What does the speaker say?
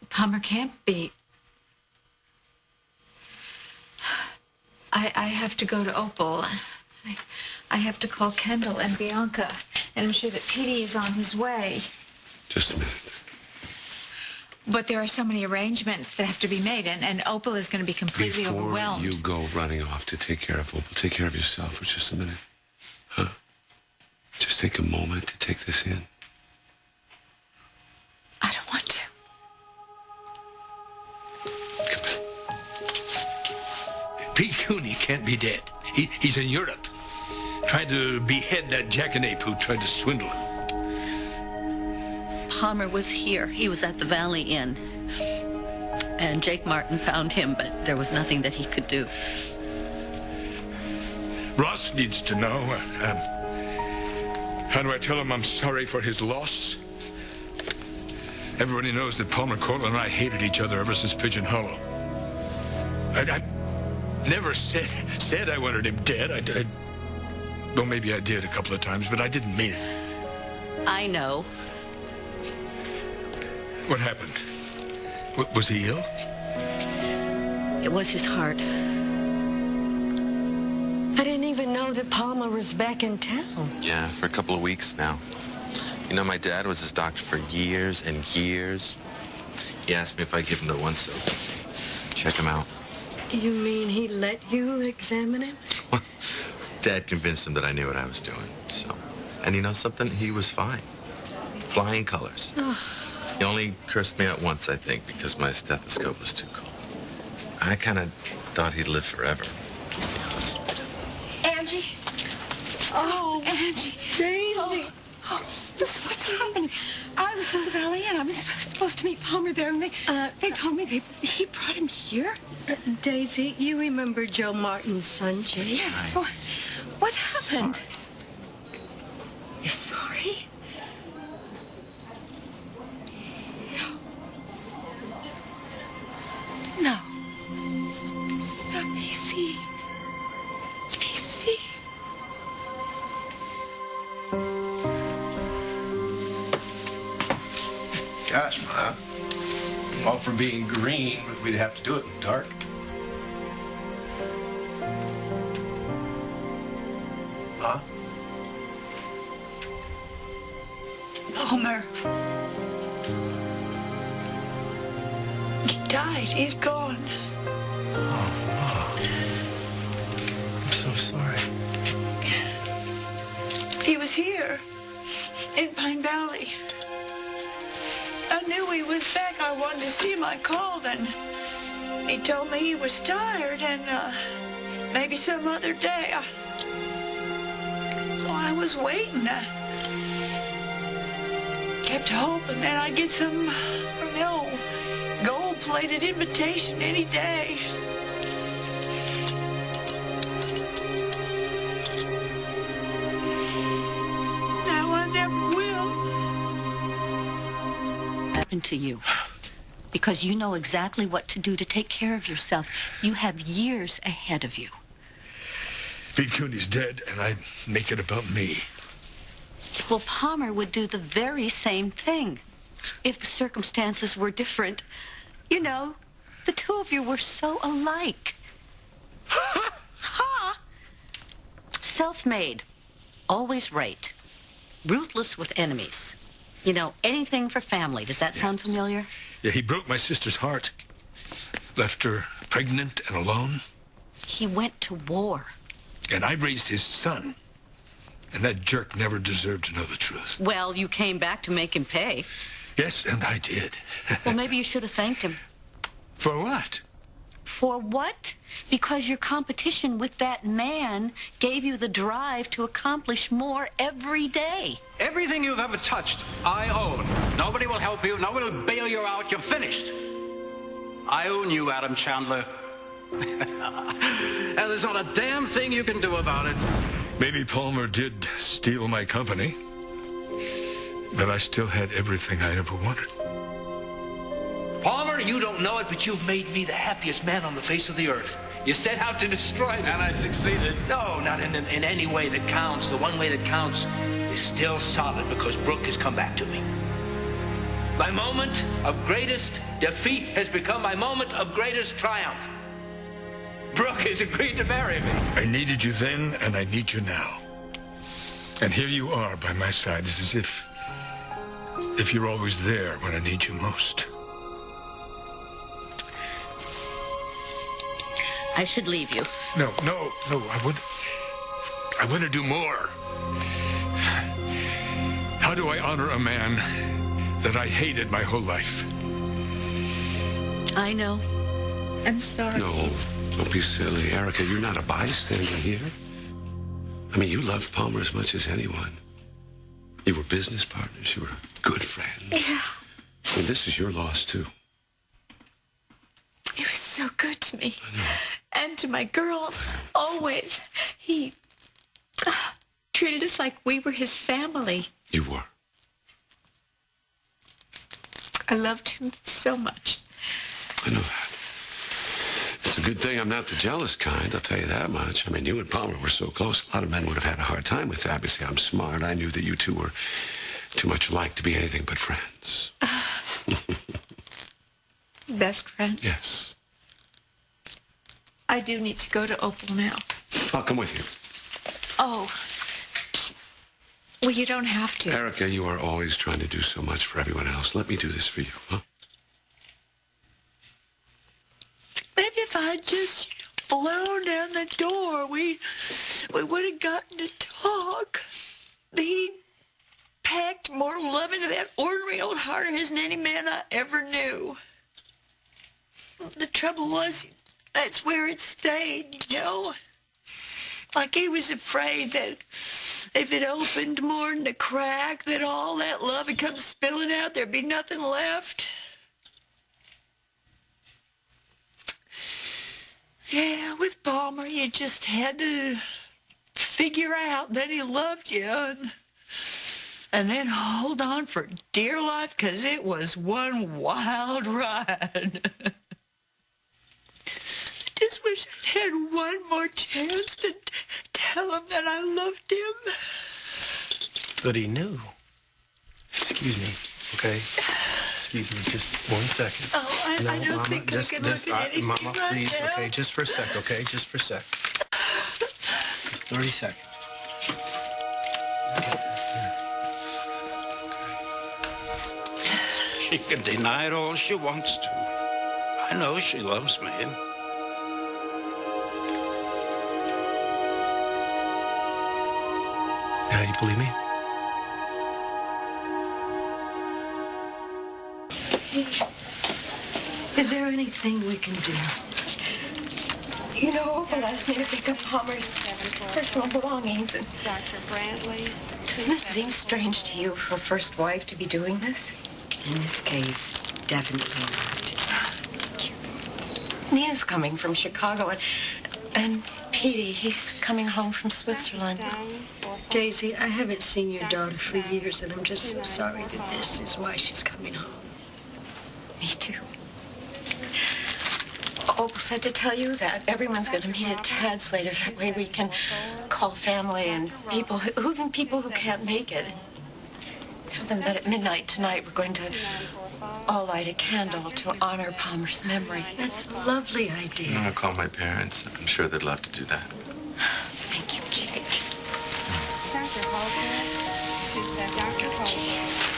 Palmer can't be. I have to go to Opal. I have to call Kendall and Bianca, and I'm sure that Petey is on his way. Just a minute. But there are so many arrangements that have to be made, and Opal is going to be completely overwhelmed. Before you go running off to take care of Opal, take care of yourself for just a minute. Huh? Just take a moment to take this in. I don't want to. Pete Cooney can't be dead. He's in Europe, trying to behead that jackanape who tried to swindle him. Palmer was here. He was at the Valley Inn. And Jake Martin found him, but there was nothing that he could do. Ross needs to know. How do I tell him I'm sorry for his loss? Everybody knows that Palmer Cortland and I hated each other ever since Pigeon Hollow. I never said I wanted him dead. Well, maybe I did a couple of times, but I didn't mean it. I know. What happened? Was he ill? It was his heart. I didn't even know that Palmer was back in town. Yeah, for a couple of weeks now. You know, my dad was his doctor for years and years. He asked me if I'd give him the once over. Check him out. You mean he let you examine him? Dad convinced him that I knew what I was doing, so. And you know something? He was fine. Flying colors. Oh. He only cursed me out once, I think, because my stethoscope was too cold. I kind of thought he'd live forever, to be honest with you. Angie? Oh, Angie. Daisy. Oh, listen, what's happening? I was in the Valley and I was supposed to meet Palmer there, and they told me he brought him here. Daisy, you remember Joe Martin's son, Jake? Yes. What happened? Sorry. You're sorry? No. Let me see. PC. Gosh, Ma. All for being green, but we'd have to do it in the dark. Ma? Palmer. He died. He's gone. Oh, Ma. I'm so sorry. He was here in Pine Valley. I knew he was back. I wanted to see him. I called, and he told me he was tired and maybe some other day. So I was waiting. I kept hoping that I'd get some, gold-plated invitation any day. Now I never will. Happened to you. Because you know exactly what to do to take care of yourself. You have years ahead of you. Pete Cooney's dead, and I'd make it about me. Well, Palmer would do the very same thing if the circumstances were different. You know, the two of you were so alike. Ha! Self-made, always right, ruthless with enemies. You know, anything for family. Does that sound familiar? Yeah, he broke my sister's heart. Left her pregnant and alone. He went to war. And I raised his son. And that jerk never deserved to know the truth. Well, you came back to make him pay. Yes, and I did. Well, maybe you should have thanked him. For what? For what? Because your competition with that man gave you the drive to accomplish more every day. Everything you've ever touched, I own. Nobody will help you. Nobody will bail you out. You're finished. I own you, Adam Chandler. And there's not a damn thing you can do about it. Maybe Palmer did steal my company. But I still had everything I ever wanted. Palmer, you don't know it, but you've made me the happiest man on the face of the earth. You set out to destroy me. And I succeeded. No, not in any way that counts. The one way that counts is still solid because Brooke has come back to me. My moment of greatest defeat has become my moment of greatest triumph. Brooke has agreed to marry me. I needed you then, and I need you now. And here you are by my side. It's as if you're always there when I need you most. I should leave you. No, I want to do more. How do I honor a man that I hated my whole life? I know. I'm sorry. No, don't be silly. Erica, you're not a bystander here. I mean, you loved Palmer as much as anyone. You were business partners. You were good friends. Yeah. And this is your loss, too. He was so good to me. I know. And to my girls. Always. He treated us like we were his family. You were. I loved him so much. I know that. It's a good thing I'm not the jealous kind, I'll tell you that much. I mean, you and Palmer were so close, a lot of men would have had a hard time with that. But see, I'm smart. I knew that you two were too much alike to be anything but friends. Best friend. Yes. I do need to go to Opal now. I'll come with you. Oh. Well, you don't have to. Erica, you are always trying to do so much for everyone else. Let me do this for you, huh? Maybe if I'd just flown down the door, we would have gotten to talk. He packed more love into that ordinary old heart of his than any man I ever knew. The trouble was, that's where it stayed, you know? Like he was afraid that if it opened more than a crack, that all that love would come spilling out, there'd be nothing left. Yeah, with Palmer, you just had to figure out that he loved you and then hold on for dear life, because it was one wild ride. I just wish I'd had one more chance to tell him that I loved him. But he knew. Excuse me, okay? Excuse me, just 1 second. Oh, I don't Mama, think I can look at anything Mama, right please, now. okay? Just for a sec, okay? Just for a sec. Just 30 seconds. She can deny it all she wants to. I know she loves me. Now, you believe me? Is there anything we can do? You know, Opal asked me to pick up Palmer's personal belongings. And doesn't it seem strange to you for a first wife to be doing this? In this case, definitely not. Nina's coming from Chicago, and Petey, he's coming home from Switzerland. Daisy, I haven't seen your daughter for years, and I'm just so sorry that this is why she's coming home. Me too. Opal said to tell you that everyone's going to meet at Tad's later. That way we can call family and people, even people who can't make it. Tell them that at midnight tonight we're going to all light a candle to honor Palmer's memory. That's a lovely idea. I'll call my parents. I'm sure they'd love to do that. Thank you, Jake. Dr. Holger, Dr. Holger.